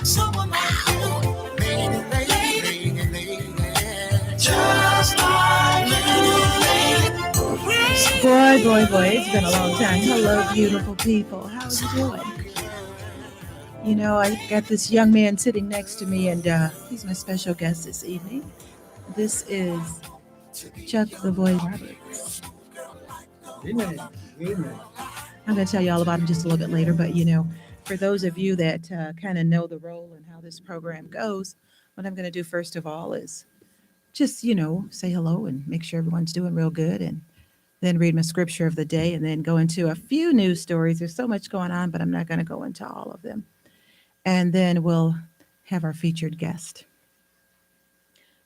someone like you. Lady, just like you. Boy, it's been a long time. Hello, beautiful people. How are you doing? You know, I got this young man sitting next to me, and he's my special guest this evening. This is Chuck the Voice Roberts. Amen. Amen. I'm going to tell you all about him just a little bit later, but you know, for those of you that kind of know the role and how this program goes, what I'm going to do first of all is just, you know, say hello and make sure everyone's doing real good, and then read my scripture of the day, and then go into a few news stories. There's so much going on, but I'm not going to go into all of them. And then we'll have our featured guest.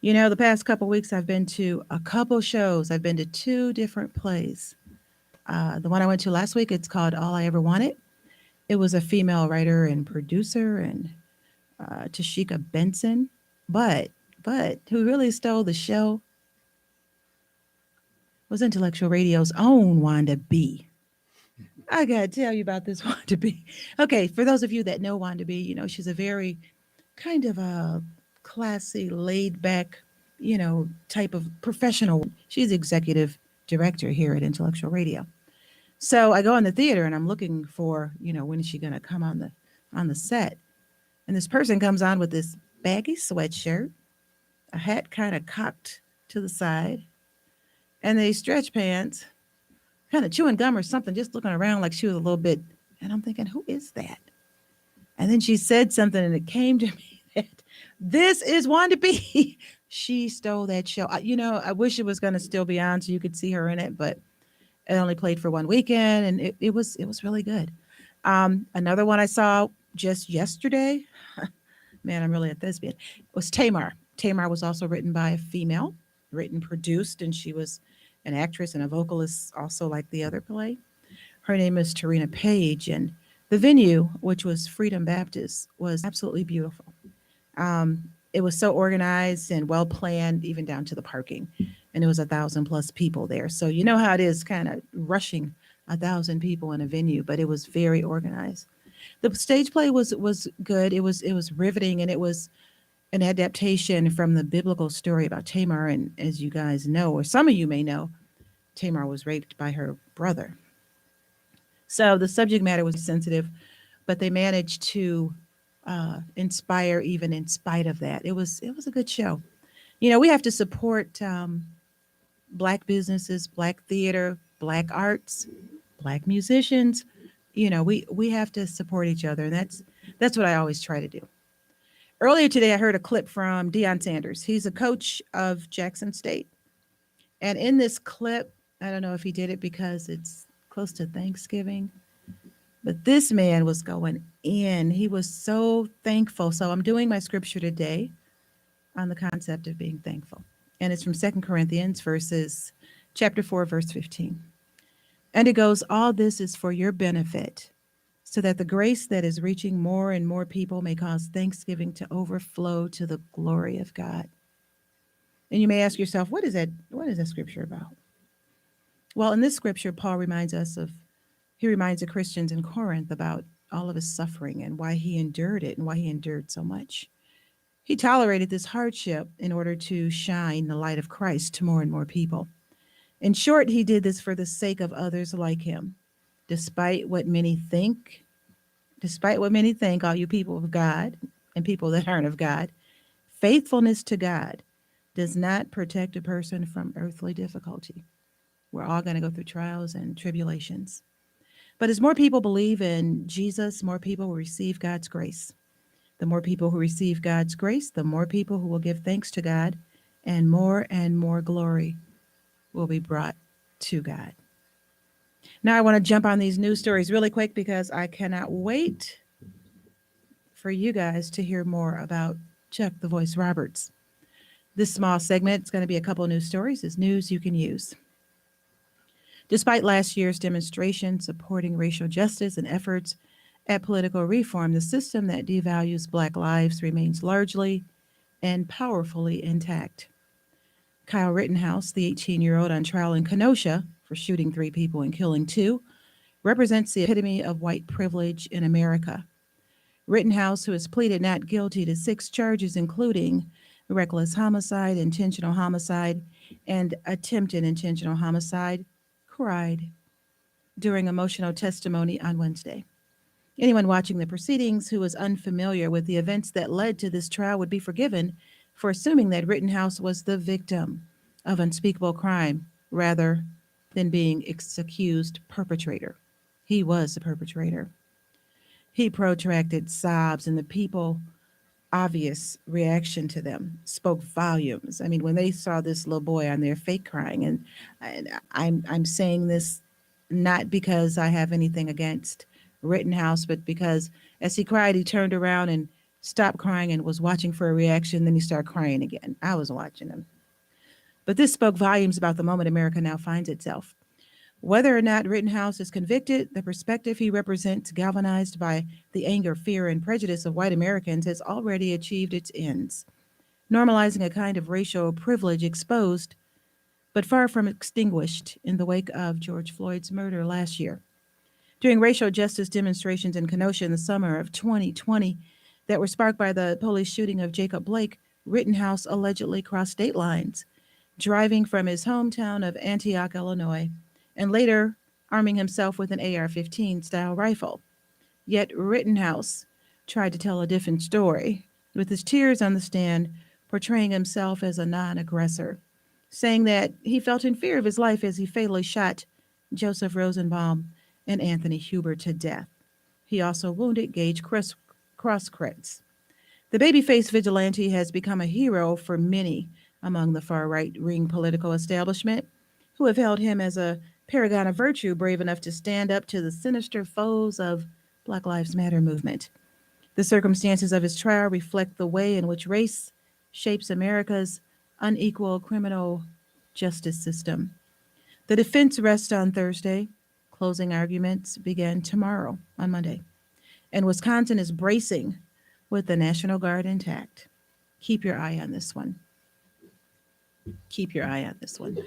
You know, the past couple weeks, I've been to a couple shows. I've been to 2 different plays. The one I went to last week, it's called All I Ever Wanted. It was a female writer and producer, and Tashika Benson. But who really stole the show was Intellectual Radio's own Wanda B. I got to tell you about this Wanda B. Okay, for those of you that know Wanda B, you know, she's a very kind of a classy, laid back, you know, type of professional. She's executive director here at Intellectual Radio. So I go in the theater and I'm looking for, you know, when is she going to come on the set? And this person comes on with this baggy sweatshirt, a hat kind of cocked to the side, and these stretch pants, kind of chewing gum or something, just looking around like she was a little bit. And I'm thinking, who is that? And then she said something, and it came to me that this is Wanda B. She stole that show. You know, I wish it was going to still be on so you could see her in it, but it only played for one weekend, and it was really good. Another one I saw just yesterday, man, I'm really a thespian, was Tamar. Tamar was also written by a female, produced, and she was an actress and a vocalist also like the other play. Her name is Tarina Page, and the venue, which was Freedom Baptist, was absolutely beautiful. It was so organized and well planned, even down to the parking, and it was 1,000+ people there. So you know how it is, kind of rushing 1,000 people in a venue, but it was very organized. The stage play was good. It was riveting, and it was an adaptation from the biblical story about Tamar. And as you guys know, or some of you may know, Tamar was raped by her brother. So the subject matter was sensitive, but they managed to inspire even in spite of that. It was a good show. You know, we have to support Black businesses, Black theater, Black arts, Black musicians. You know, we have to support each other. And that's what I always try to do. Earlier today, I heard a clip from Deion Sanders. He's a coach of Jackson State. And in this clip, I don't know if he did it because it's close to Thanksgiving, but this man was going in. He was so thankful. So I'm doing my scripture today on the concept of being thankful. And it's from 2 Corinthians chapter 4, verse 15. And it goes, all this is for your benefit, so that the grace that is reaching more and more people may cause thanksgiving to overflow to the glory of God. And you may ask yourself, what is that scripture about? Well, in this scripture, Paul reminds the Christians in Corinth about all of his suffering and why he endured it and why he endured so much. He tolerated this hardship in order to shine the light of Christ to more and more people. In short, he did this for the sake of others like him. Despite what many think, all you people of God and people that aren't of God, faithfulness to God does not protect a person from earthly difficulty. We're all going to go through trials and tribulations. But as more people believe in Jesus, more people will receive God's grace. The more people who receive God's grace, the more people who will give thanks to God, and more glory will be brought to God. Now I want to jump on these news stories really quick because I cannot wait for you guys to hear more about Chuck the Voice Roberts. This small segment, it's going to be a couple of news stories, is news you can use. Despite last year's demonstration supporting racial justice and efforts at political reform, the system that devalues Black lives remains largely and powerfully intact. Kyle Rittenhouse, the 18-year-old on trial in Kenosha for shooting 3 people and killing 2, represents the epitome of white privilege in America. Rittenhouse, who has pleaded not guilty to 6 charges, including reckless homicide, intentional homicide, and attempted intentional homicide, cried during emotional testimony on Wednesday. Anyone watching the proceedings who was unfamiliar with the events that led to this trial would be forgiven for assuming that Rittenhouse was the victim of unspeakable crime rather than being its accused perpetrator. He was the perpetrator. He protracted sobs, and the people obvious reaction to them spoke volumes. I mean, when they saw this little boy on there fake crying, and I'm saying this not because I have anything against Rittenhouse, but because as he cried, he turned around and stopped crying and was watching for a reaction. Then he started crying again. I was watching him. But this spoke volumes about the moment America now finds itself. Whether or not Rittenhouse is convicted, the perspective he represents, galvanized by the anger, fear, and prejudice of white Americans, has already achieved its ends, normalizing a kind of racial privilege exposed but far from extinguished in the wake of George Floyd's murder last year. During racial justice demonstrations in Kenosha in the summer of 2020 that were sparked by the police shooting of Jacob Blake, Rittenhouse allegedly crossed state lines, driving from his hometown of Antioch, Illinois, and later arming himself with an AR-15 style rifle. Yet Rittenhouse tried to tell a different story, with his tears on the stand portraying himself as a non-aggressor, saying that he felt in fear of his life as he fatally shot Joseph Rosenbaum and Anthony Huber to death. He also wounded Gage Crosskretz. The babyface vigilante has become a hero for many among the far right-wing political establishment, who have held him as a paragon of virtue, brave enough to stand up to the sinister foes of Black Lives Matter movement. The circumstances of his trial reflect the way in which race shapes America's unequal criminal justice system. The defense rests on Thursday. Closing arguments begin tomorrow, on Monday. And Wisconsin is bracing with the National Guard intact. Keep your eye on this one. Keep your eye on this one.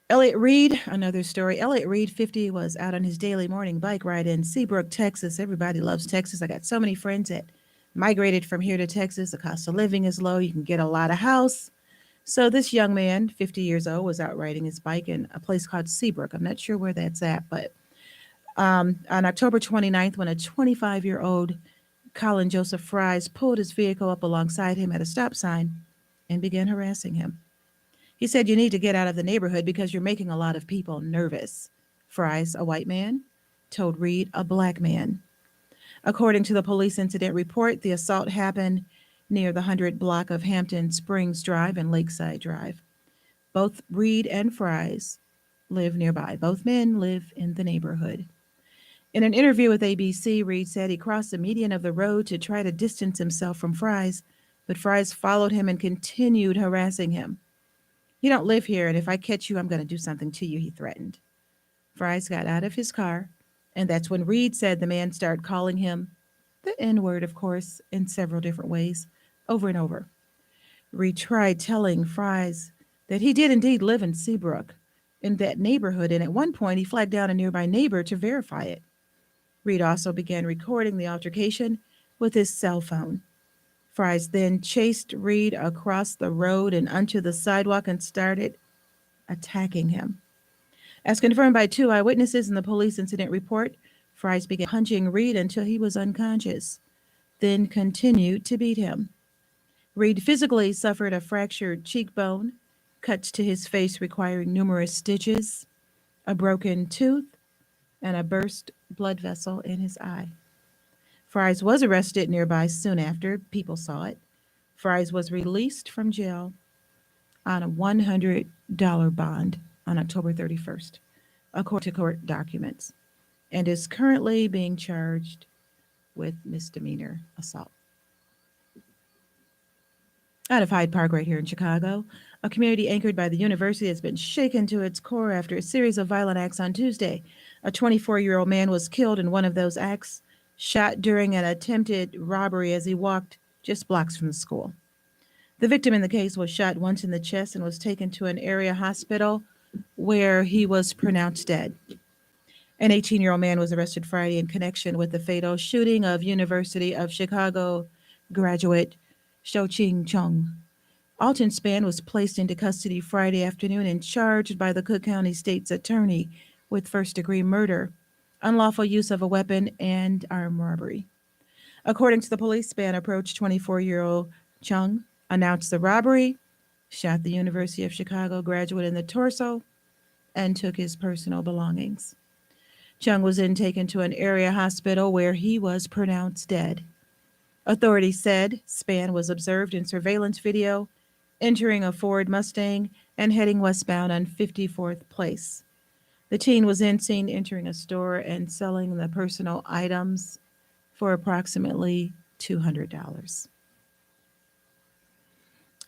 Elliot Reed, another story. Elliot Reed, 50, was out on his daily morning bike ride in Seabrook, Texas. Everybody loves Texas. I got so many friends that migrated from here to Texas. The cost of living is low. You can get a lot of house. So this young man, 50 years old, was out riding his bike in a place called Seabrook. I'm not sure where that's at, but on October 29th, when a 25-year-old Colin Joseph Fries pulled his vehicle up alongside him at a stop sign and began harassing him. He said, "You need to get out of the neighborhood because you're making a lot of people nervous." Fries, a white man, told Reed, a black man. According to the police incident report, the assault happened near the 100 block of Hampton Springs Drive and Lakeside Drive. Both Reed and Fries live nearby. Both men live in the neighborhood. In an interview with ABC, Reed said he crossed the median of the road to try to distance himself from Fries, but Fries followed him and continued harassing him. "You don't live here, and if I catch you, I'm going to do something to you," he threatened. Fries got out of his car, and that's when Reed said the man started calling him the N-word, of course, in several different ways, over and over. Reed tried telling Fries that he did indeed live in Seabrook, in that neighborhood, and at one point he flagged down a nearby neighbor to verify it. Reed also began recording the altercation with his cell phone. Fries then chased Reed across the road and onto the sidewalk and started attacking him. As confirmed by 2 eyewitnesses in the police incident report, Fries began punching Reed until he was unconscious, then continued to beat him. Reed physically suffered a fractured cheekbone, cuts to his face requiring numerous stitches, a broken tooth, and a burst blood vessel in his eye. Fries was arrested nearby soon after. People saw it. Fries was released from jail on a $100 bond on October 31st, according to court documents, and is currently being charged with misdemeanor assault. Out of Hyde Park right here in Chicago, a community anchored by the university has been shaken to its core after a series of violent acts on Tuesday. A 24-year-old man was killed in one of those acts, shot during an attempted robbery as he walked just blocks from the school. The victim in the case was shot once in the chest and was taken to an area hospital where he was pronounced dead. An 18-year-old man was arrested Friday in connection with the fatal shooting of University of Chicago graduate Shou-Ching Chung. Alton Span was placed into custody Friday afternoon and charged by the Cook County State's attorney with first-degree murder, unlawful use of a weapon, and armed robbery. According to the police, Span approached 24-year-old Chung, announced the robbery, shot the University of Chicago graduate in the torso, and took his personal belongings. Chung was then taken to an area hospital where he was pronounced dead. Authorities said Span was observed in surveillance video entering a Ford Mustang and heading westbound on 54th Place. The teen was then seen entering a store and selling the personal items for approximately $200.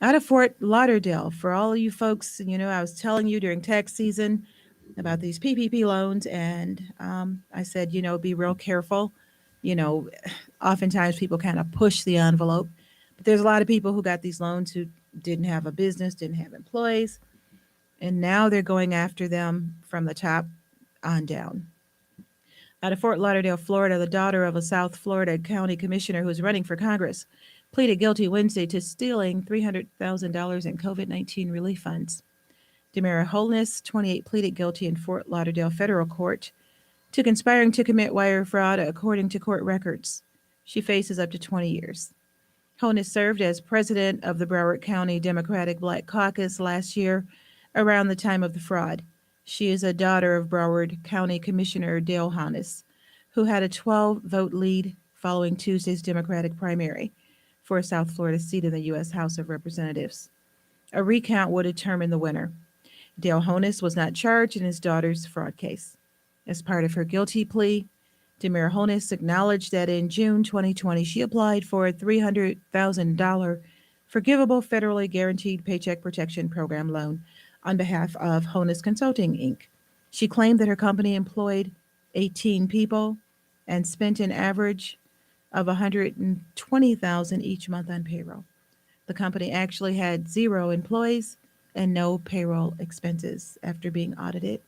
Out of Fort Lauderdale, for all of you folks, I was telling you during tax season about these PPP loans, and I said, be real careful. You know, Oftentimes people kind of push the envelope, but there's a lot of people who got these loans who didn't have a business, didn't have employees, and now they're going after them from the top on down. Out of Fort Lauderdale, Florida, the daughter of a South Florida county commissioner who is running for Congress pleaded guilty Wednesday to stealing $300,000 in COVID-19 relief funds. Demara Holness, 28, pleaded guilty in Fort Lauderdale federal court to conspiring to commit wire fraud, according to court records. She faces up to 20 years. Holness served as president of the Broward County Democratic Black Caucus last year around the time of the fraud. She is a daughter of Broward County Commissioner Dale Holness, who had a 12-vote lead following Tuesday's Democratic primary for a South Florida seat in the U.S. House of Representatives. A recount would determine the winner. Dale Holness was not charged in his daughter's fraud case. As part of her guilty plea, Demara Holness acknowledged that in June 2020 she applied for a $300,000 forgivable federally guaranteed Paycheck Protection Program loan on behalf of Holness Consulting, Inc. She claimed that her company employed 18 people and spent an average of $120,000 each month on payroll. The company actually had 0 employees and no payroll expenses after being audited.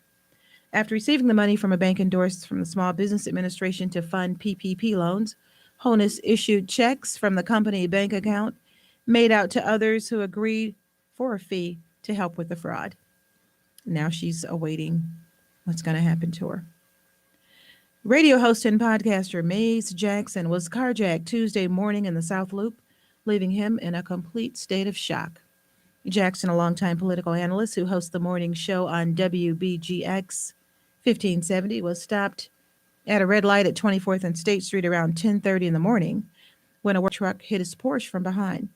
After receiving the money from a bank endorsed from the Small Business Administration to fund PPP loans, Holness issued checks from the company bank account made out to others who agreed for a fee to help with the fraud. Now she's awaiting what's going to happen to her. Radio host and podcaster Maze Jackson was carjacked Tuesday morning in the South Loop, leaving him in a complete state of shock. Jackson, a longtime political analyst who hosts the morning show on WBGX 1570, was stopped at a red light at 24th and State Street around 10:30 in the morning when a work truck hit his Porsche from behind.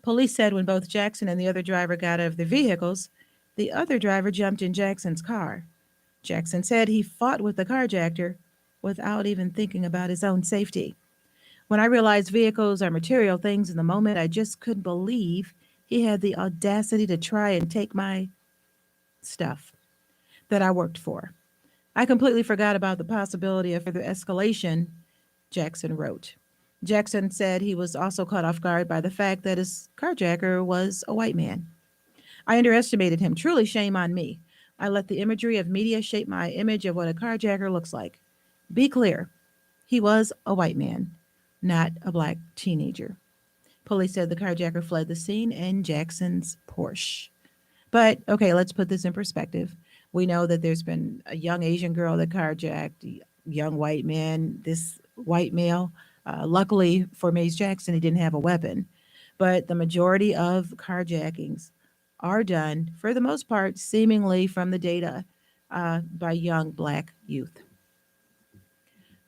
Police said when both Jackson and the other driver got out of their vehicles, the other driver jumped in Jackson's car. Jackson said he fought with the carjacker without even thinking about his own safety. When I realized vehicles are material things in the moment, I just couldn't believe he had the audacity to try and take my stuff that I worked for. I completely forgot about the possibility of further escalation, Jackson wrote. Jackson said he was also caught off guard by the fact that his carjacker was a white man. I underestimated him. Truly shame on me. I let the imagery of media shape my image of what a carjacker looks like. Be clear, he was a white man, not a black teenager. Police said the carjacker fled the scene in Jackson's Porsche. But, okay, let's put this in perspective. We know that there's been a young Asian girl that carjacked, a young white man, this white male. Luckily for Maze Jackson, he didn't have a weapon. But the majority of carjackings are done, for the most part, seemingly from the data, by young black youth.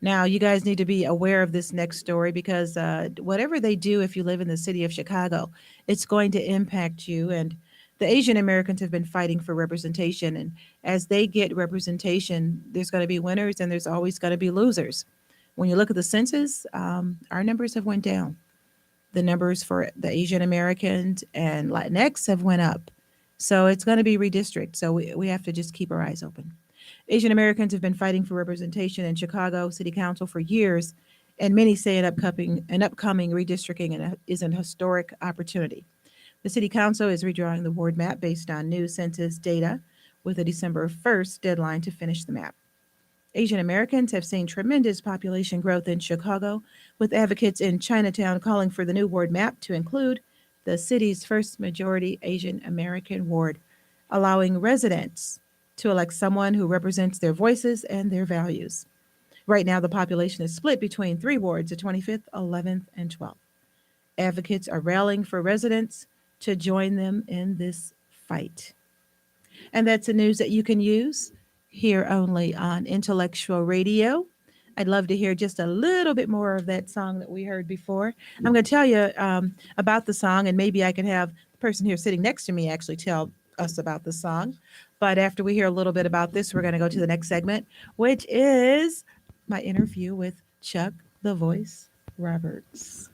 Now, you guys need to be aware of this next story because whatever they do, if you live in the city of Chicago, it's going to impact you. And the Asian Americans have been fighting for representation. And as they get representation, there's going to be winners and there's always going to be losers. When you look at the census, our numbers have went down. The numbers for the Asian Americans and Latinx have went up. So it's going to be redistricted. So we have to just keep our eyes open. Asian Americans have been fighting for representation in Chicago City Council for years, and many say an upcoming redistricting is an historic opportunity. The City Council is redrawing the ward map based on new census data with a December 1st deadline to finish the map. Asian Americans have seen tremendous population growth in Chicago, with advocates in Chinatown calling for the new ward map to include the city's first majority Asian American ward, allowing residents to elect someone who represents their voices and their values. Right now, the population is split between three wards, the 25th, 11th, and 12th. Advocates are rallying for residents to join them in this fight. And that's the news that you can use here only on Intellectual Radio. I'd love to hear just a little bit more of that song that we heard before. I'm going to tell you about the song, and maybe I can have the person here sitting next to me actually tell us about the song. But after we hear a little bit about this, we're going to go to the next segment, which is my interview with Chuck the Voice Roberts.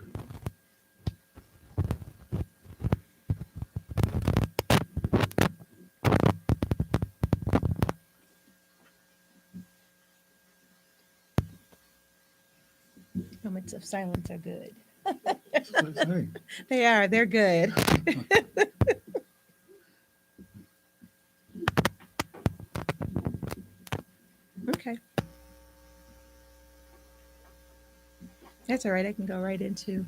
Moments of silence are good. They are. They're good. Okay. That's all right. I can go right into.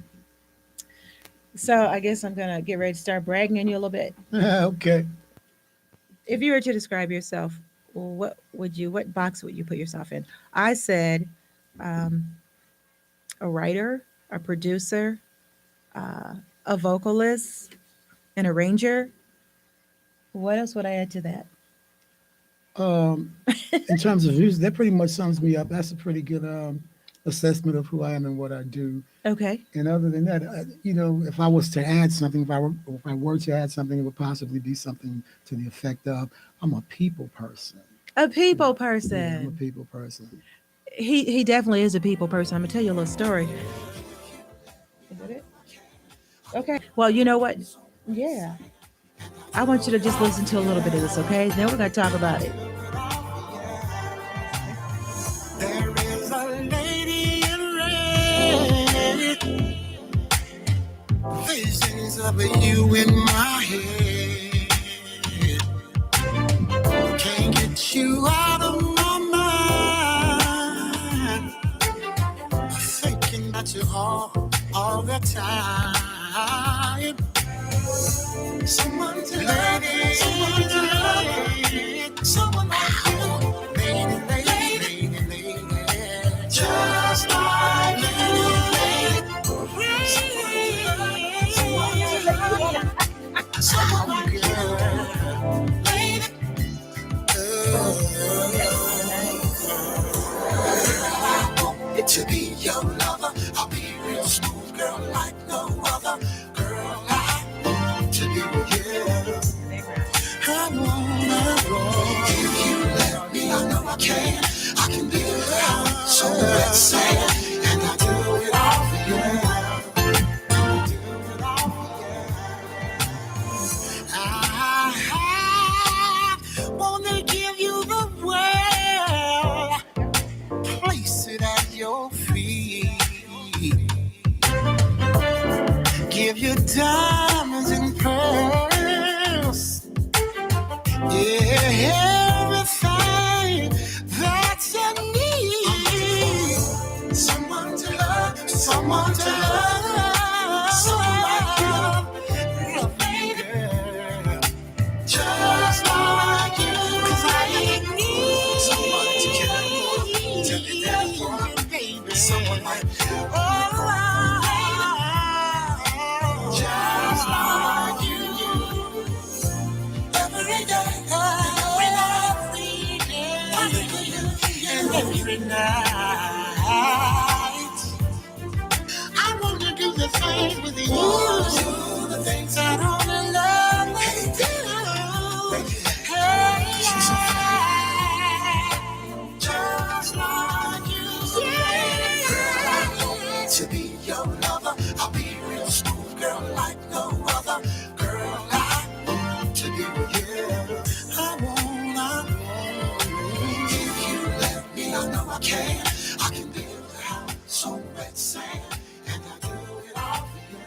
So I guess I'm going to get ready to start bragging on you a little bit. Okay. If you were to describe yourself, what box would you put yourself in? I said a writer, a producer, a vocalist, an arranger. What else would I add to that? In terms of music, that pretty much sums me up. That's a pretty good assessment of who I am and what I do. Okay. And other than that, if I was to add something, if I were to add something, it would possibly be something to the effect of, I'm a people person. A people person. Yeah, I'm a people person. He definitely is a people person. I'm gonna tell you a little story. Is that it? Okay. Well, you know what? Yeah. I want you to just listen to a little bit of this, okay? Then we're gonna talk about it. There is a lady in red, visions of you in my head. Can't get you out of my mind. Thinking about you all the time. Someone to love, someone to love, someone like you, lady, just like you, someone like you, lady. To be your lover, I'll be real smooth, girl, like no other. Girl, I to be with you. I wanna roll. If you let me, I know I can. I can be around, so let's say, and I do it all for you. I wanna give you the world, place it at your feet. Give you diamonds and pearls, yeah, everything that's in need. Someone to love, someone to love, someone like you, love me, girl, just like you. 'Cause I need someone to carry, to be there for me, baby. Someone like you. Just like you, every day, and every night. I want to do the things with you, the things that only love can do. Hey, just like you, yeah. To be your lover, I'll be real smooth, girl, like no other. Girl, I want to be with you. I wanna if you let me, I know I can. I can build a house so wet sand, and I do it all for you.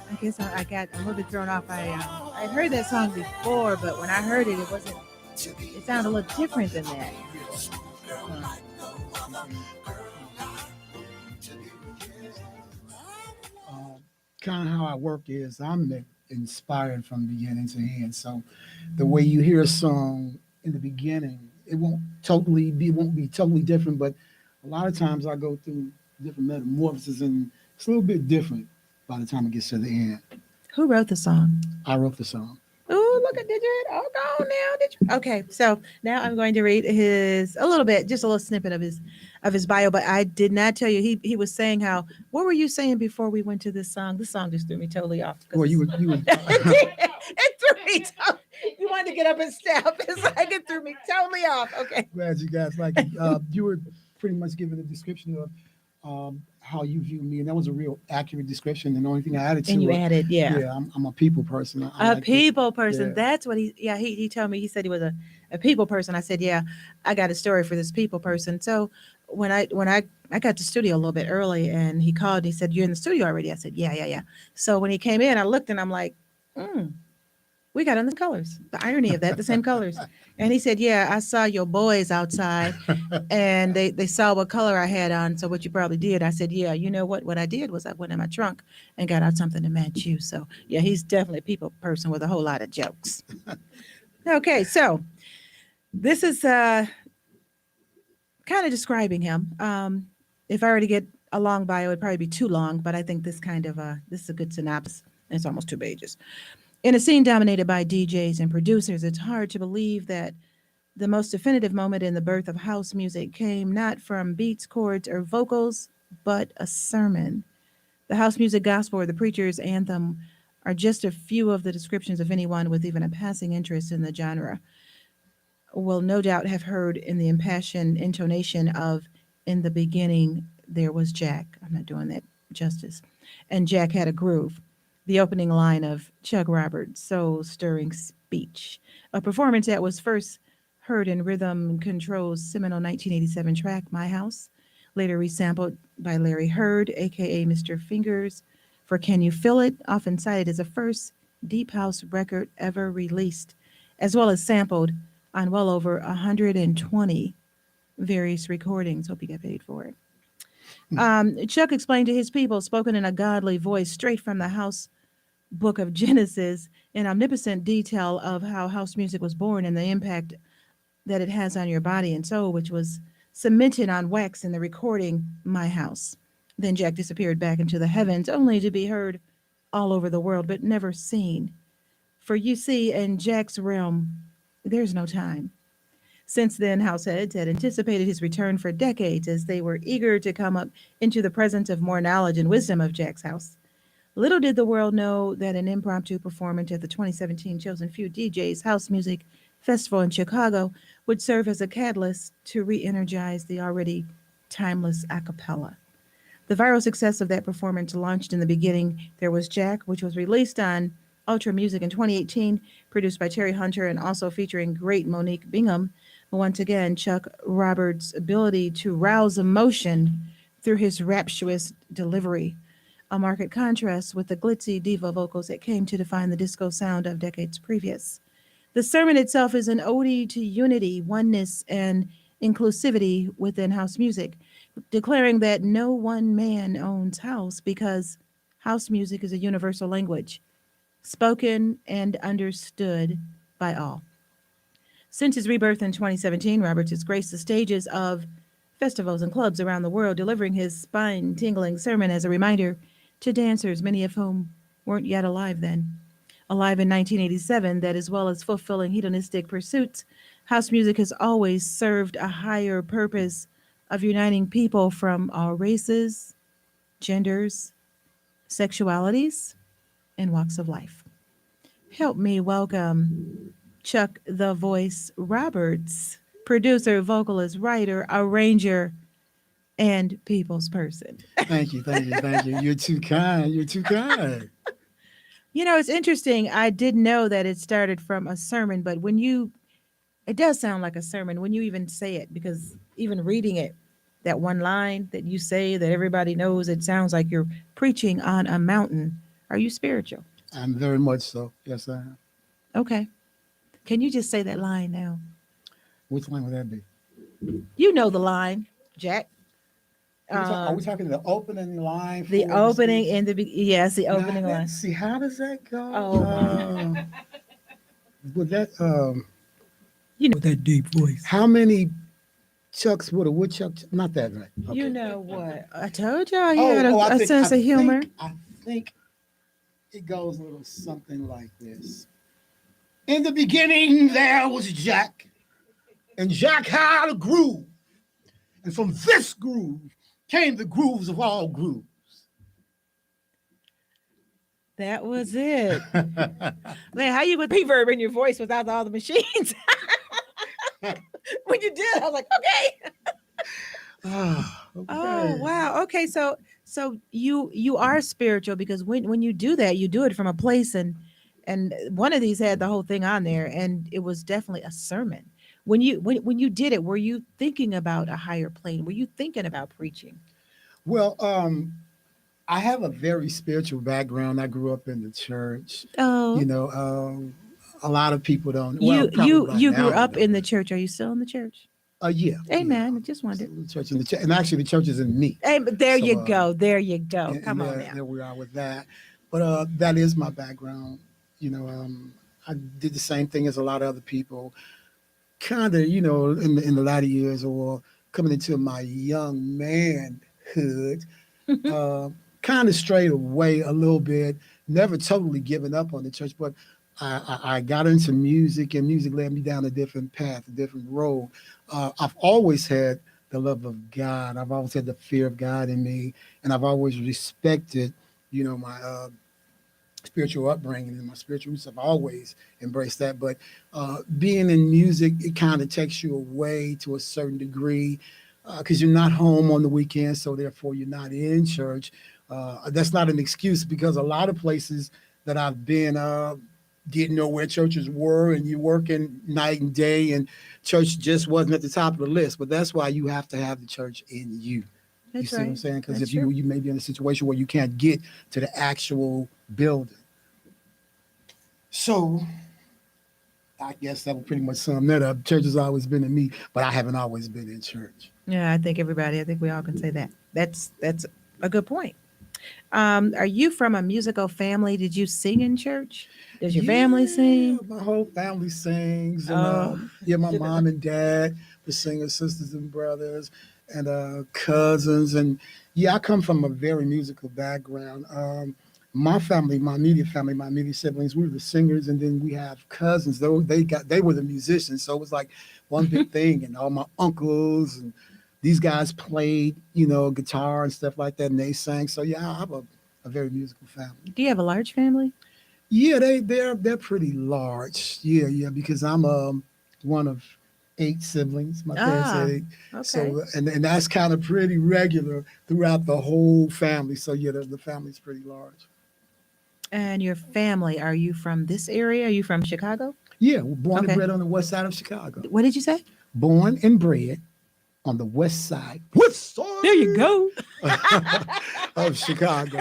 I guess I got a little bit thrown off. I'd heard that song before, but when I heard it, it sounded a little different than that. kind of how I work is inspired from beginning to end. So the way you hear a song in the beginning, it won't be totally different, but a lot of times I go through different metamorphoses and it's a little bit different by the time it gets to the end. Who wrote the song? I wrote the song. Oh, look at did you? Oh, go on now. Did you? Okay, so now I'm going to read a little bit, just a little snippet of his bio. But I did not tell you. He was saying how. What were you saying before we went to this song? This song just threw me totally off. Well, you would. It threw me. You wanted to get up and step. It's like it threw me totally off. Okay. Glad you guys like it. You were pretty much giving a description of how you view me, and that was a real accurate description. And the only thing I added to And you it, added, yeah. yeah, I'm a people person. A like people person. Yeah. That's what he told me. He said he was a people person. I said, yeah, I got a story for this people person. So when I got to studio a little bit early and he called, he said, you're in the studio already? I said, yeah. So when he came in, I looked and I'm like, we got on the colors. The irony of that, the same colors. And he said, yeah, I saw your boys outside and they saw what color I had on. So what you probably did, I said, yeah, you know what? What I did was I went in my trunk and got out something to match you. So yeah, he's definitely a people person with a whole lot of jokes. Okay, so this is kind of describing him. If I were to get a long bio, it'd probably be too long, but I think this is a good synopsis. It's almost 2 pages. In a scene dominated by DJs and producers, it's hard to believe that the most definitive moment in the birth of house music came not from beats, chords, or vocals, but a sermon. The house music gospel or the preacher's anthem are just a few of the descriptions of anyone with even a passing interest in the genre will no doubt have heard in the impassioned intonation of "In the beginning there was Jack." I'm not doing that justice. And Jack had a groove. The opening line of Chuck Roberts' soul-stirring speech, a performance that was first heard in Rhythm Control's seminal 1987 track, My House, later resampled by Larry Heard, a.k.a. Mr. Fingers, for Can You Feel It, often cited as the first deep house record ever released, as well as sampled on well over 120 various recordings. Hope you got paid for it. Chuck explained to his people, spoken in a godly voice straight from the house book of Genesis, in omnipotent detail of how house music was born and the impact that it has on your body and soul, which was cemented on wax in the recording My House. Then Jack disappeared back into the heavens, only to be heard all over the world, but never seen. For you see, in Jack's realm, there's no time. Since then, househeads had anticipated his return for decades as they were eager to come up into the presence of more knowledge and wisdom of Jack's house. Little did the world know that an impromptu performance at the 2017 Chosen Few DJs House Music Festival in Chicago would serve as a catalyst to re-energize the already timeless a cappella. The viral success of that performance launched in the beginning There Was Jack, which was released on Ultra Music in 2018, produced by Terry Hunter and also featuring great Monique Bingham. Once again, Chuck Roberts' ability to rouse emotion through his rapturous delivery, a marked contrast with the glitzy diva vocals that came to define the disco sound of decades previous. The sermon itself is an ode to unity, oneness, and inclusivity within house music, declaring that no one man owns house because house music is a universal language, spoken and understood by all. Since his rebirth in 2017, Roberts has graced the stages of festivals and clubs around the world, delivering his spine-tingling sermon as a reminder to dancers, many of whom weren't yet alive then. Alive in 1987, that as well as fulfilling hedonistic pursuits, house music has always served a higher purpose of uniting people from all races, genders, sexualities, and walks of life. Help me welcome Chuck the Voice Roberts, producer, vocalist, writer, arranger, and people's person. Thank you. You're too kind. You know, it's interesting. I didn't know that it started from a sermon, but it does sound like a sermon when you even say it, because even reading it, that one line that you say that everybody knows, it sounds like you're preaching on a mountain. Are you spiritual? I'm very much so. Yes, I am. Okay. Can you just say that line now? Which line would that be? You know the line, Jack. Are we Um, talking the opening line the for the opening stage? in the yes, the Now opening line. let's see, how does that go? Oh, With that, with that deep voice. how many chucks would a woodchuck? Not that right. You Okay. know what? I told y'all he Oh, had oh, a sense of humor. I think it goes a little something like this. In the beginning, there was Jack, and Jack had a groove, and from this groove came the grooves of all grooves. That was it. Man, how you with reverb in your voice without all the machines? When you did, I was like, okay. Okay. Oh wow. Okay, so you are spiritual because when you do that, you do it from a place and one of these had the whole thing on there and it was definitely a sermon. When you did it, were you thinking about a higher plane? Were you thinking about preaching? Well, I have a very spiritual background. I grew up in the church. Oh, You know, a lot of people don't. Well, you probably you by you grew now they up in don't. the church. Are you still in the church? Yeah, yeah. Amen. I just wondered. So the church and actually the church is in me. Hey, but there So you go. There you go. and Come on now. there we are with that. But that is my background. You know, I did the same thing as a lot of other people. Kind of, in the latter years or coming into my young manhood, uh, kind of strayed away a little bit. Never totally given up on the church, but I got into music, and music led me down a different path, a different road. I've always had the love of God. I've always had the fear of God in me, and I've always respected, my spiritual upbringing and my spiritual roots. I've always embraced that. But being in music, it kind of takes you away to a certain degree because you're not home on the weekends, so therefore you're not in church. That's not an excuse because a lot of places that I've been didn't know where churches were, and you're working night and day, and church just wasn't at the top of the list. But that's why you have to have the church in you. You That's see what I'm right. saying? Because That's if you true. you may be in a situation where you can't get to the actual building. So I guess that would pretty much sum that up. Church has always been in me, but I haven't always been in church. Yeah, I think we all can say that. That's a good point. Are you from a musical family? Did you sing in church? Does your family Yeah, sing? my whole family sings, and Oh, yeah, my mom and dad, the singers, sisters and brothers, and cousins, and yeah, I come from a very musical background. My family, my immediate siblings, we were the singers, and then we have cousins. Though they were the musicians, so it was like one big thing. And all my uncles and these guys played, guitar and stuff like that, and they sang. So yeah, I have a very musical family. do you have a large family? Yeah, they're pretty large. Yeah, yeah, because I'm one of 8 siblings. My parents had Ah, 8, okay. so and that's kind of pretty regular throughout the whole family. So yeah, the family's pretty large. And your family, are you from this area? Are you from Chicago? Yeah, born and Okay. bred on the west side of Chicago. What did you say? Born and bred on the west side. West There you side go. of Chicago.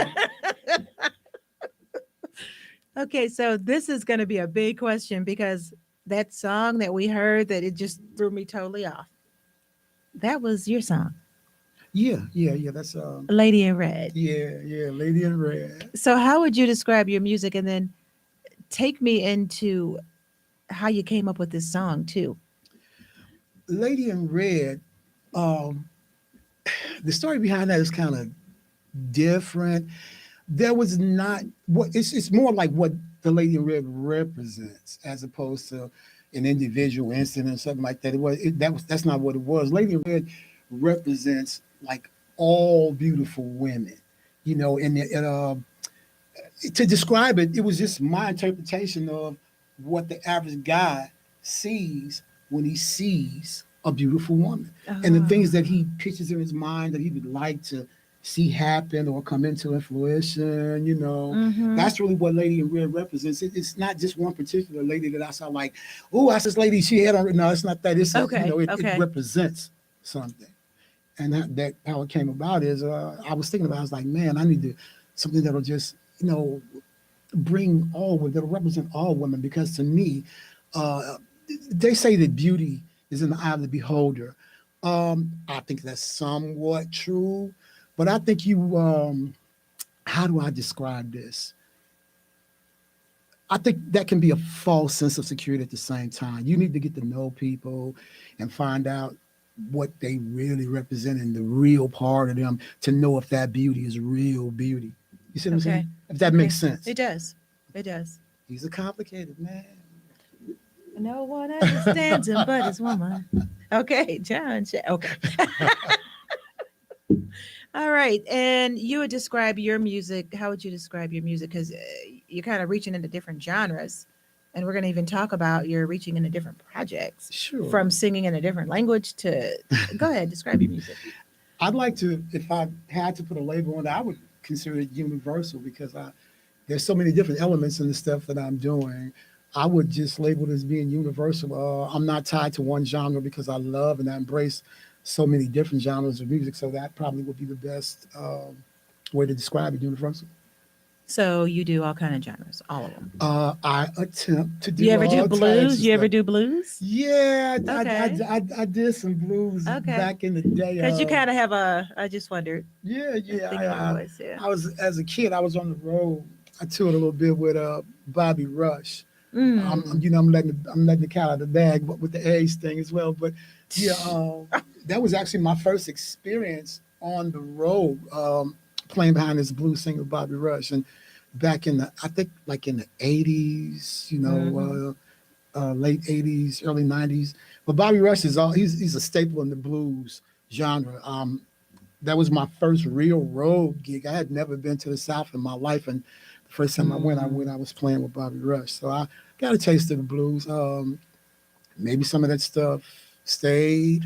Okay, so this is going to be a big question because that song that we heard that it just threw me totally off. That was your song, Yeah, yeah, yeah. That's Lady in Red. yeah, Lady in Red. So how would you describe your music and then take me into how you came up with this song too? Lady in Red. Um, the story behind that is kind of different. There was not what it's more like what the Lady in Red represents as opposed to an individual incident or something like that. That's not what it was. Lady in Red represents like all beautiful women, and to describe it, it was just my interpretation of what the average guy sees when he sees a beautiful woman and the things Ah, that he pictures in his mind that he would like to see happen or come into fruition. mm-hmm. That's really what Lady in Red represents. It's not just one particular lady that I saw like, oh, that's this lady she had on. No, it's not that. Okay, It okay. represents something. And that how it came about is I was thinking about. I was like, man, I need to something that'll just bring all women, that'll represent all women. Because to me, uh, they say that beauty is in the eye of the beholder. I think that's somewhat true, but I think you, how do I describe this? I think that can be a false sense of security at the same time. You need to get to know people and find out what they really represent and the real part of them to know if that beauty is real beauty. You see what I'm Okay. saying? If that Okay. makes sense. It does. It does. He's a complicated man. No one understands him but his woman. Okay, John. Okay. All right. And you would describe your music. How would you describe your music? Because you're kind of reaching into different genres. And we're going to even talk about you're reaching into different projects. Sure. From singing in a different language to. Go ahead, describe your music. I'd like to, if I had to put a label on it, I would consider it universal because there's so many different elements in the stuff that I'm doing. I would just label it as being universal. I'm not tied to one genre because I love and I embrace so many different genres of music. So that probably would be the best way to describe it, universal. So you do all kind of genres, all of them. I attempt to do. You ever do all types blues? of You ever stuff. do blues? Yeah, Okay. I did some blues back in the day. Because you kind of have a. I just wondered. Yeah. Thing in your voice, yeah. I was, as a kid, I was on the road. I toured a little bit with Bobby Rush. Mm. I'm letting the cat out of the bag, but with the age thing as well. But yeah, that was actually my first experience on the road, playing behind this blues singer Bobby Rush, and back in I think like in the 80s, late 80s, early 90s. But Bobby Rush he's a staple in the blues genre. That was my first real road gig. I had never been to the South in my life, and the first time I was playing with Bobby Rush. So I got a taste of the blues. Maybe some of that stuff stayed.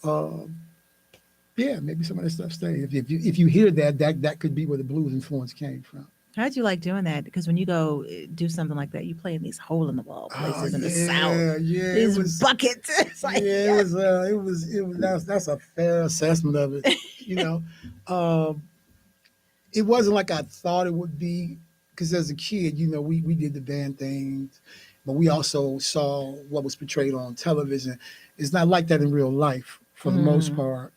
Maybe some of that stuff stayed. If you hear that could be where the blues influence came from. How'd you like doing that? Because when you go do something like that, you play in these hole in the wall places in the South. Yeah, these buckets. It's like, it was. That's a fair assessment of it. It wasn't like I thought it would be. Because as a kid, we did the band things, but we also saw what was portrayed on television. It's not like that in real life for the most part,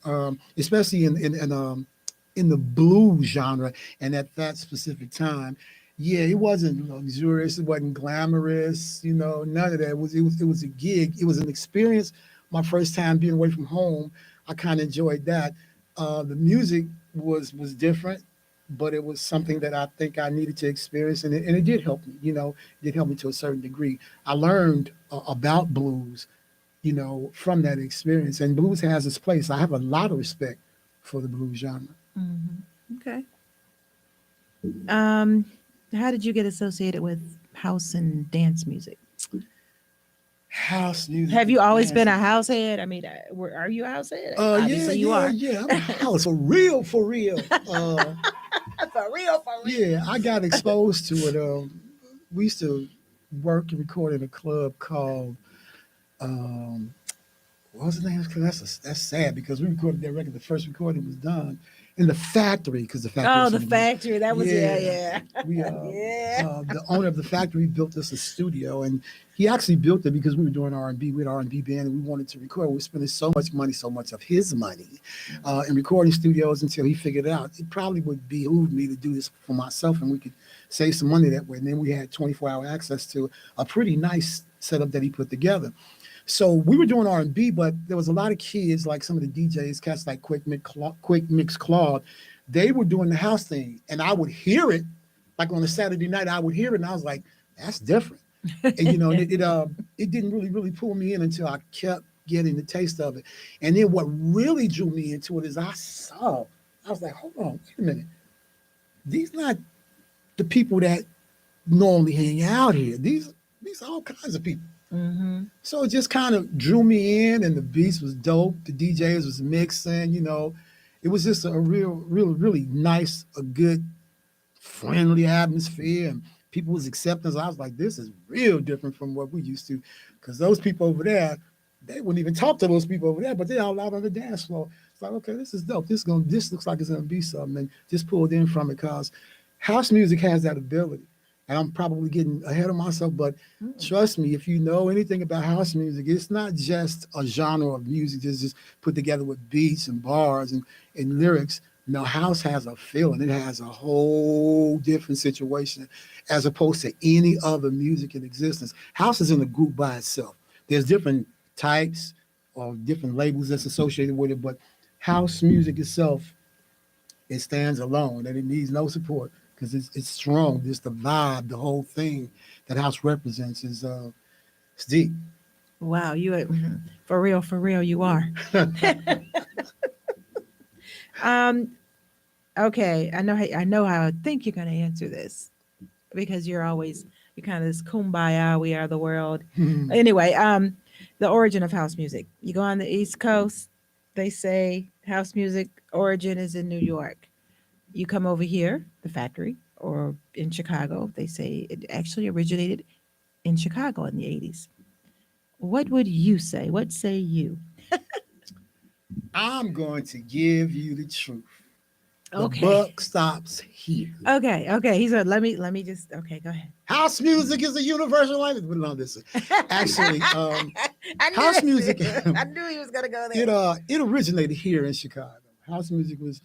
especially in the blues genre and at that specific time. Yeah, it wasn't luxurious, it wasn't glamorous, none of that. It was a gig, it was an experience. My first time being away from home, I kind of enjoyed that. The music was different, but it was something that I think I needed to experience, and it did help me. It did help me to a certain degree. I learned about blues, from that experience, and blues has its place. I have a lot of respect for the blues genre. Mm-hmm. Okay. How did you get associated with house and dance music? House music. Have you always been a house head? I mean, are you a house head? Obviously you are. Yeah, I'm a house for real. For real. Yeah, I got exposed to it. We used to work and record in a club called what was the name of the club? That's sad because we recorded that record. The first recording was done in the factory because the factory. Oh, the factory. That was yeah. We the owner of the factory built us a studio, and he actually built it because we were doing R&B. We had an R&B band, and we wanted to record. We were spending so much of his money, in recording studios until he figured out it probably would behoove me to do this for myself, and we could save some money that way. And then we had 24-hour access to a pretty nice setup that he put together. So we were doing R&B, but there was a lot of kids, like some of the DJs, cats like Quick Mix Claude. They were doing the house thing, and I would hear it, like on a Saturday night. I would hear it, and I was like, "That's different." And it didn't really pull me in until I kept getting the taste of it. And then what really drew me into it is I was like, "Hold on, wait a minute. These not the people that normally hang out here. These are all kinds of people." Mm-hmm. So it just kind of drew me in, and the beats was dope. The DJs was mixing, it was just a really nice, a good, friendly atmosphere, and people was accepting. I was like, this is real different from what we used to, because those people over there, they wouldn't even talk to those people over there, but they're all out on the dance floor. It's like, okay, this is dope. This looks like it's gonna be something, and just pulled in from it, because house music has that ability. and I'm probably getting ahead of myself, but Mm. trust me, if you know anything about house music, it's not just a genre of music that's just put together with beats and bars and lyrics. No, house has a feeling. It has a whole different situation as opposed to any other music in existence. House is in a group by itself. There's different types or different labels that's associated with it, but house music itself, it stands alone and it needs no support because it's strong. Just the vibe, the whole thing that house represents is it's deep. Wow, you for real, you are. Um, okay, I know how I think you're gonna answer this because you're kind of this kumbaya, we are the world. Anyway, the origin of house music. You go on the East Coast, they say house music origin is in New York. You come over here, the factory, or in Chicago, they say it actually originated in Chicago in the 80s. What would you say? What say you? I'm going to give you the truth. The Okay. buck stops here. Okay. He said, let me just okay, go ahead. House music is a universal language. But no, this actually I knew house it. music. I knew he was gonna go it there. it originated here in Chicago. House music was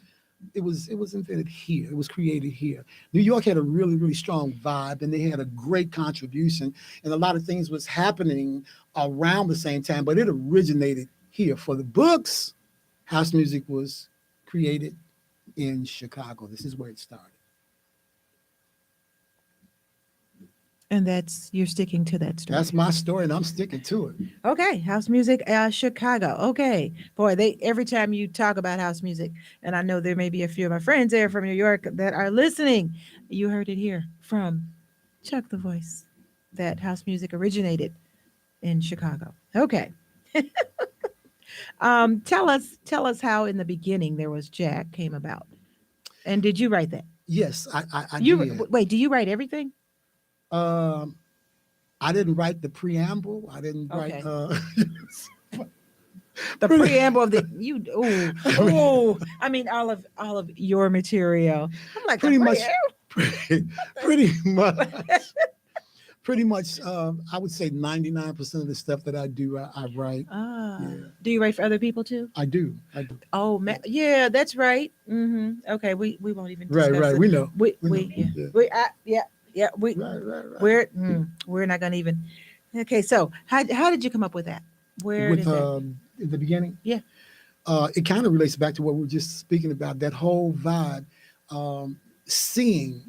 it was invented here. It was created here. New York had a really strong vibe, and they had a great contribution, and a lot of things was happening around the same time. But it originated here. For the books, house music was created in Chicago. This is where it started. And you're sticking to that story. That's my story, and I'm sticking to it. Okay, house music, Chicago. Okay, boy, they every time you talk about house music, and I know there may be a few of my friends there from New York that are listening. You heard it here from Chuck the Voice. That house music originated in Chicago. Okay, tell us how in the beginning there was Jack came about, and did you write that? Yes, I You did. wait, do you write everything? Um, I didn't write the preamble. I didn't write. Okay. The Pretty, preamble of the you oh I mean all of your material. I'm like the pretty much, preamble. pretty, pretty much, pretty much. I would say 99% of the stuff that I do, I write. Ah, Yeah, do you write for other people too? I do. I do. Oh man, yeah, that's right. Okay, we won't even Right, discuss right. it. We know. We know. We yeah Yeah. yeah Right, right, right. we're not gonna even. Okay, so how did you come up with that? Where With does that? in the beginning, Yeah. it kind of relates back to what we were just speaking about. That whole vibe, seeing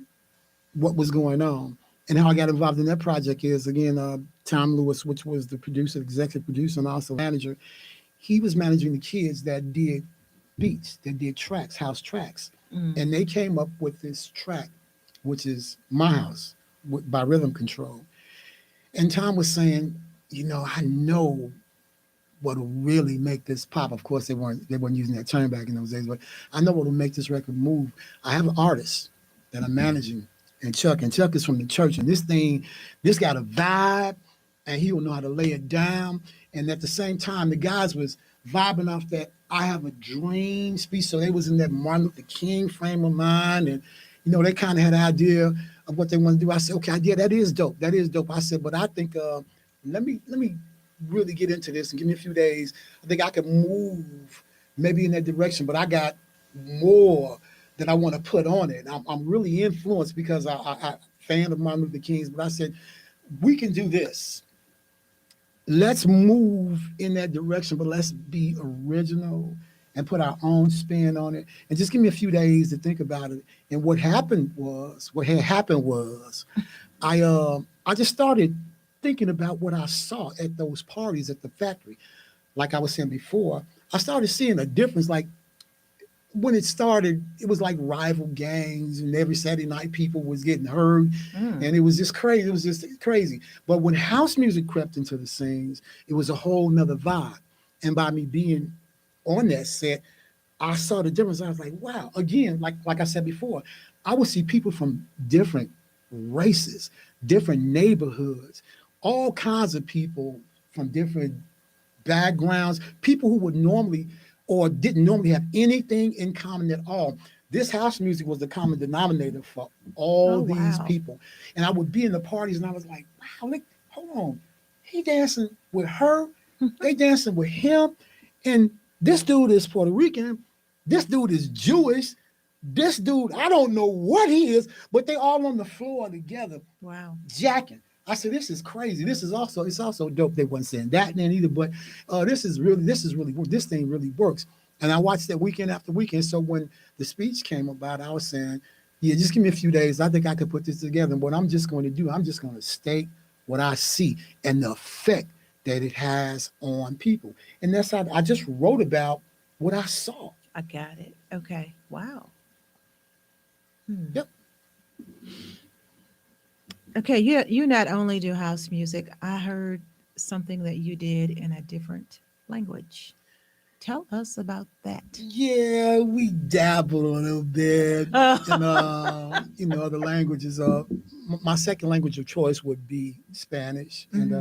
what was going on, and how I got involved in that project is again, Tom Lewis, which was the producer, executive producer, and also manager. He was managing the kids that did beats, that did tracks, house tracks, Mm. and they came up with this track, which is My House by Rhythm Control. And Tom was saying, I know what'll really make this pop. Of course, they weren't using that term back in those days, but I know what'll make this record move. I have an artist that I'm managing, and Chuck is from the church, and this got a vibe, and he will know how to lay it down. And at the same time, the guys was vibing off that "I Have a Dream" speech, so they was in that Martin Luther King frame of mind, and they kind of had an idea of what they want to do. I said, okay, yeah, that is dope. That is dope. I said, but I think let me really get into this and give me a few days. I think I can move maybe in that direction, but I got more that I want to put on it. I'm really influenced because I fan of Martin Luther King's, but I said, we can do this. Let's move in that direction, but let's be original and put our own spin on it. And just give me a few days to think about it. And what had happened was, I just started thinking about what I saw at those parties at the factory. Like I was saying before, I started seeing a difference. Like when it started, it was like rival gangs, and every Saturday night people was getting hurt, Mm. and it was just crazy. It was just crazy. But when house music crept into the scenes, it was a whole nother vibe. And by me being on that set, I saw the difference. I was like, wow. Again, like I said before, I would see people from different races, different neighborhoods, all kinds of people from different backgrounds, people who would normally or didn't normally have anything in common at all. this house music was the common denominator for all Oh, these wow. people. And I would be in the parties and I was like, wow, look, hold on. He dancing with her, they dancing with him. And this dude is Puerto Rican. This dude is Jewish. This dude, I don't know what he is, but they all on the floor together, Wow. jacking. I said, this is crazy. It's also dope. They wasn't saying that then either, but this thing really works. And I watched that weekend after weekend. So when the speech came about, I was saying, yeah, just give me a few days. I think I could put this together. And what I'm just going to do, I'm just going to state what I see and the effect that it has on people. And that's how I just wrote about what I saw. I got it. Okay. Wow. Hmm. Yep. Okay, you not only do house music, I heard something that you did in a different language. Tell us about that. Yeah, we dabble a little bit in other languages. My second language of choice would be Spanish, and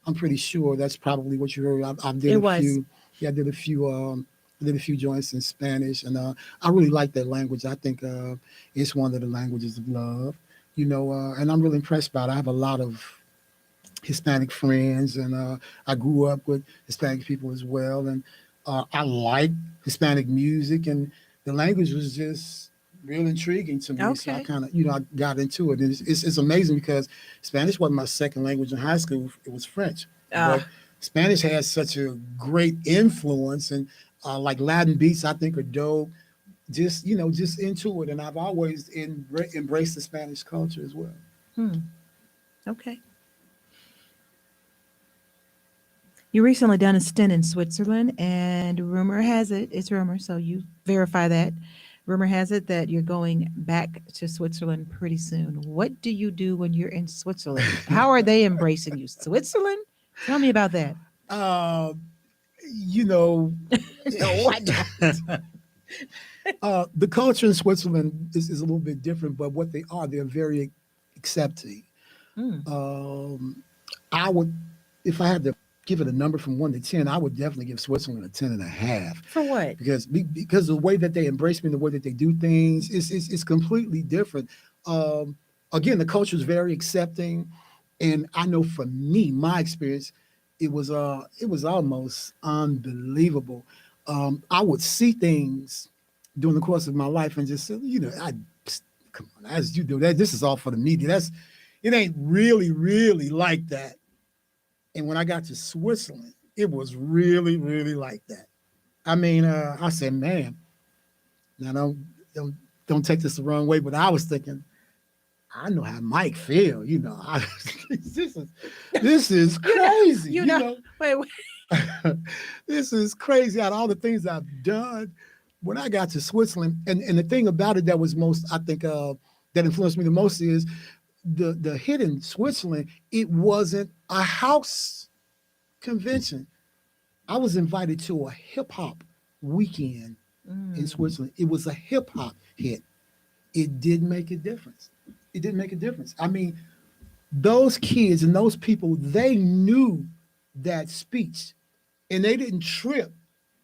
I'm pretty sure that's probably what you heard. I did It a was. few. Yeah, I did a few joints in Spanish, and I really like that language. I think it's one of the languages of love. And I'm really impressed by it. I have a lot of Hispanic friends, and I grew up with Hispanic people as well, and I like Hispanic music, and the language was just real intriguing to me. So I Okay. kind of, I got into it. And it's amazing because Spanish wasn't my second language in high school. It was French. But Ah, Spanish has such a great influence, and like Latin beats, I think are dope. Just into it. And I've always embraced the Spanish culture as well. hmm. Okay. You recently done a stint in Switzerland, and rumor has it, it's rumor, so you verify that. Rumor has it that you're going back to Switzerland pretty soon. What do you do when you're in Switzerland? How are they embracing you? Switzerland? Tell me about that. Uh, you know, What? the culture in Switzerland is a little bit different, but what they're very accepting. Hmm. I would, if I had to give it a number from 1 to 10, I would definitely give Switzerland a 10.5 For what? because the way that they embrace me, and the way that they do things is completely different. Um, Again, the culture is very accepting, and I know for me, my experience, it was almost unbelievable. I would see things during the course of my life and just say, I come on, as you do that. This is all for the media. It ain't really like that. And when I got to Switzerland, it was really like that. I mean, I said, man, now don't take this the wrong way, but I was thinking, I know how Mike feel. This is this is crazy. Wait, wait. This is crazy. Out of all the things I've done, when I got to Switzerland, and the thing about it that was most, I think, that influenced me the most is the hit in Switzerland. It wasn't a house convention. I was invited to a hip hop weekend in Mm. Switzerland. It was a hip hop hit. It did make a difference. It did make a difference. I mean, those kids and those people, they knew that speech, and they didn't trip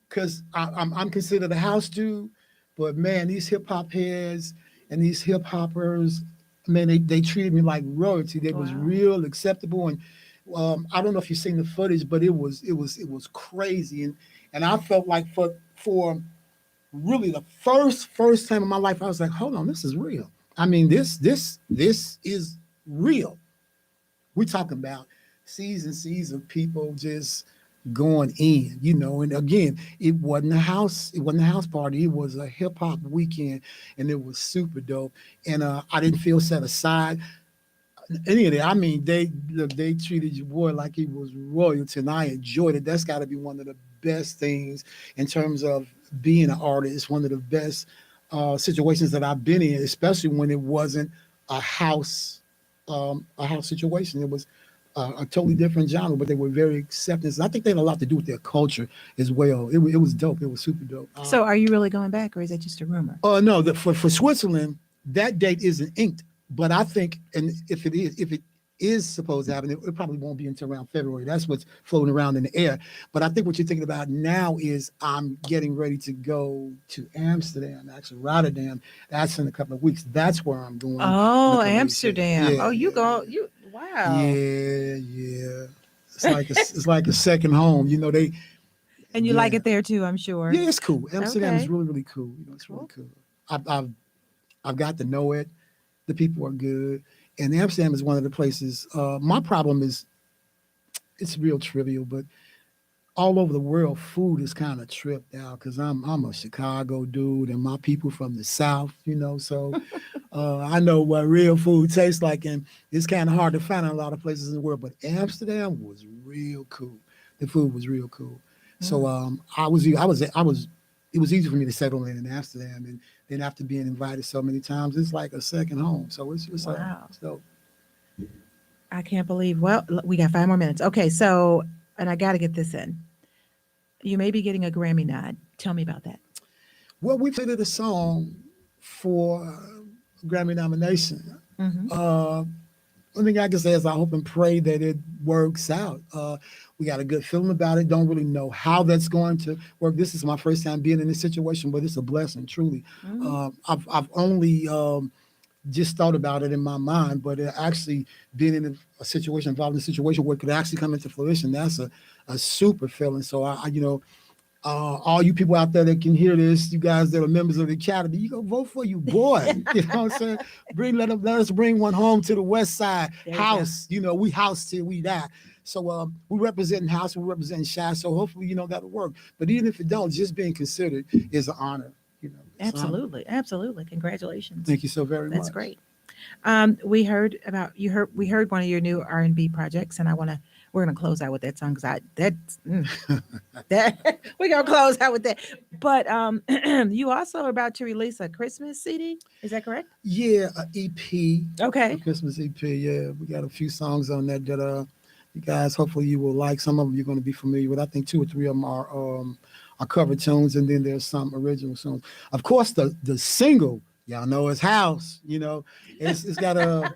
because I'm considered a house dude. But man, these hip hop heads and these hip hoppers, man, they treated me like royalty. They was Wow. real acceptable, and I don't know if you've seen the footage, but it was crazy, and I felt like for really the first time in my life, I was like, hold on, this is real. I mean, this is real. We're talking about seas and seas of people just going in, and again, it wasn't a house party. It was a hip hop weekend, and it was super dope. And I didn't feel set aside. Any of that. I mean, they treated your boy like he was royalty, and I enjoyed it. That's got to be one of the best things in terms of being an artist. One of the best situations that I've been in, especially when it wasn't a house situation. It was a totally different genre, but they were very accepting. I think they had a lot to do with their culture as well. It was dope. It was super dope. So are you really going back, or is that just a rumor? No, for Switzerland, that date isn't inked. But I think, and if it is, if it is supposed to happen. It probably won't be until around February. That's what's floating around in the air. But I think what you're thinking about now is I'm getting ready to go to Amsterdam, actually Rotterdam. That's in a couple of weeks. That's where I'm going. In a Oh, couple of weeks. Amsterdam. Yeah, Oh, you yeah, go. yeah. You wow. Yeah, yeah. It's like a second home. They And you like yeah. it there too, I'm sure. Yeah, it's cool. Amsterdam is Okay. really, really cool. It's really Cool. cool. I've got to know it. The people are good. And Amsterdam is one of the places. My problem is it's real trivial, but all over the world, food is kind of tripped out because I'm a Chicago dude and my people from the South, so I know what real food tastes like, and it's kind of hard to find in a lot of places in the world. But Amsterdam was real cool. The food was real cool. So Mm. I was. It was easy for me to settle in Amsterdam, and then after being invited so many times, it's like a second home. So Wow. so I can't believe. Well, we got 5 more minutes. Okay, so and I got to get this in. You may be getting a Grammy nod. Tell me about that. well, we did a song for Grammy nomination. Hmm. Uh, One thing I can say is I hope and pray that it works out. We got a good feeling about it. Don't really know how that's going to work. This is my first time being in this situation, but it's a blessing, truly. Hmm. I've only just thought about it in my mind, but actually being in a situation, involved in a situation where it could actually come into fruition, that's a super feeling. So all you people out there that can hear this, you guys that are members of the academy, you go vote for you, boy. You know what I'm saying? Let us bring one home to the West Side There you go. house. We house till we die. So we representing house, we representing shy. So hopefully, that'll work. But even if it don't, just being considered is an honor. It's an honor. Absolutely, absolutely. Congratulations. Thank you so very That's much. great. We heard about you heard we heard one of your new R&B projects, and we're gonna close out with that song because that we're gonna close out with that. But you also are about to release a Christmas CD. Is that correct? Yeah, a EP, a Okay. Christmas EP. Yeah, we got a few songs on that you guys hopefully you will like. Some of them you're going to be familiar with. I think two or three of them are cover tunes, and then there's some original songs. Of course, the single y'all know is House. It's got a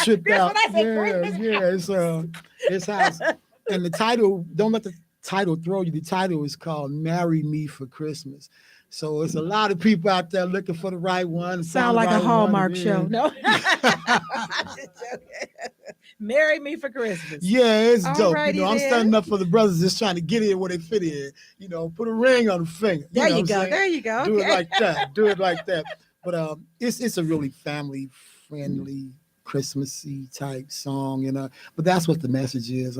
tripped That's out. what I said. Yeah, Christmas. yeah. It's House, and the title, don't let the title throw you. The title is called "Marry Me for Christmas." So it's a lot of people out there looking for the right one. Sound Found the like a right one, Hallmark and show. then- No. I'm just joking. Marry me for Christmas. Yeah, it's dope. Alrighty I'm then. standing up for the brothers just trying to get in where they fit in. Put a ring on the finger. There you what I'm go. saying? There you go. Do it Okay. like that. Do it like that. But it's a really family friendly, Christmassy type song, but that's what the message is.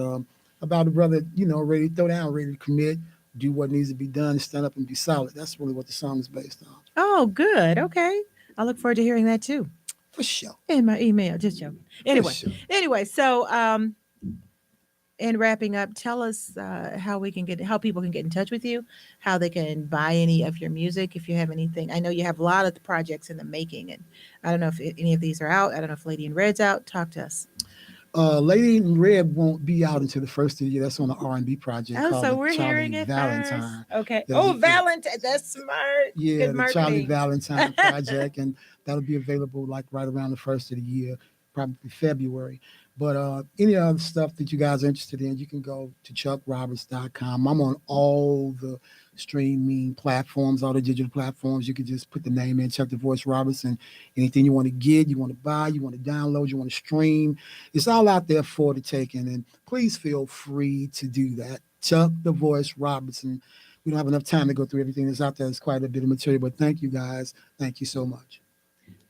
About a brother, ready to throw down, ready to commit, do what needs to be done, stand up and be solid. That's really what the song is based on. Oh, good. Okay. I look forward to hearing that too. For sure. In my email. Just joking. For Anyway. sure. So in wrapping up, tell us how people can get in touch with you, how they can buy any of your music if you have anything. I know you have a lot of projects in the making, and I don't know if any of these are out. I don't know if Lady in Red's out. Talk to us. Lady in Red won't be out until the first of the year. That's on the R&B project Oh, called so the we're Charlie hearing it Valentine. first. Okay. Yeah, Oh, yeah. Valentine. That's smart. Yeah, Good the Charlie marketing. Valentine project, and that'll be available like right around the first of the year, probably February. But any other stuff that you guys are interested in, you can go to chuckroberts.com. I'm on all the streaming platforms, all the digital platforms. You can just put the name in, Chuck the Voice Roberts, and anything you want to get, you want to buy, you want to download, you want to stream. It's all out there for the taking, and please feel free to do that. Chuck the Voice Robertson. We don't have enough time to go through everything that's out there. It's quite a bit of material, but thank you guys. Thank you so much.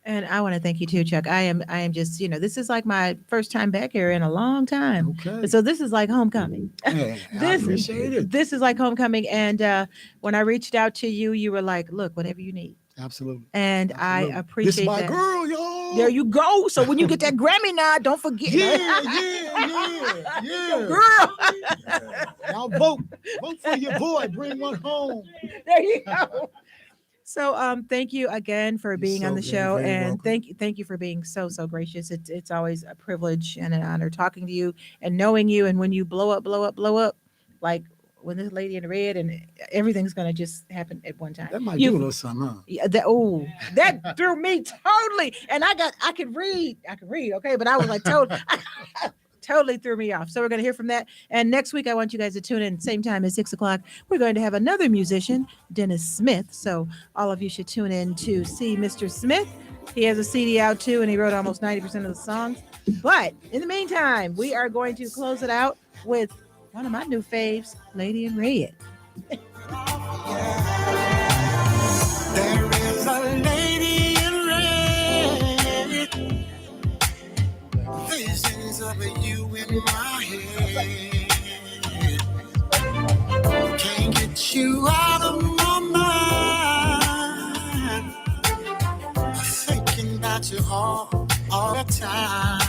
And I want to thank you too, Chuck. I am just, this is like my first time back here in a long time. Okay. So this is like homecoming. Yeah, I appreciate it. This is like homecoming. And when I reached out to you, you were like, look, whatever you need. Absolutely. And Absolutely. I appreciate this is my that. girl, y'all. There you go. So when you get that Grammy nod, don't forget. Yeah. Girl. Y'all vote for your boy. Bring one home. There you go. So thank you again for being so on the very, show, very and welcome. thank you for being so gracious. It's always a privilege and an honor talking to you and knowing you. And when you blow up, like when this lady in red and everything's gonna just happen at one time. That might do a little something, huh? Yeah, that threw me totally. And I could read, okay, but I was like totally threw me off. So we're gonna hear from that. And next week I want you guys to tune in same time at 6:00. We're going to have another musician, Dennis Smith. So all of you should tune in to see Mr. Smith. He has a CD out too, and he wrote almost 90% of the songs. But in the meantime, we are going to close it out with one of my new faves, Lady in Red. There is a lady in red, visions of you in my head. Can't get you out of my mind. Thinking about you all the time.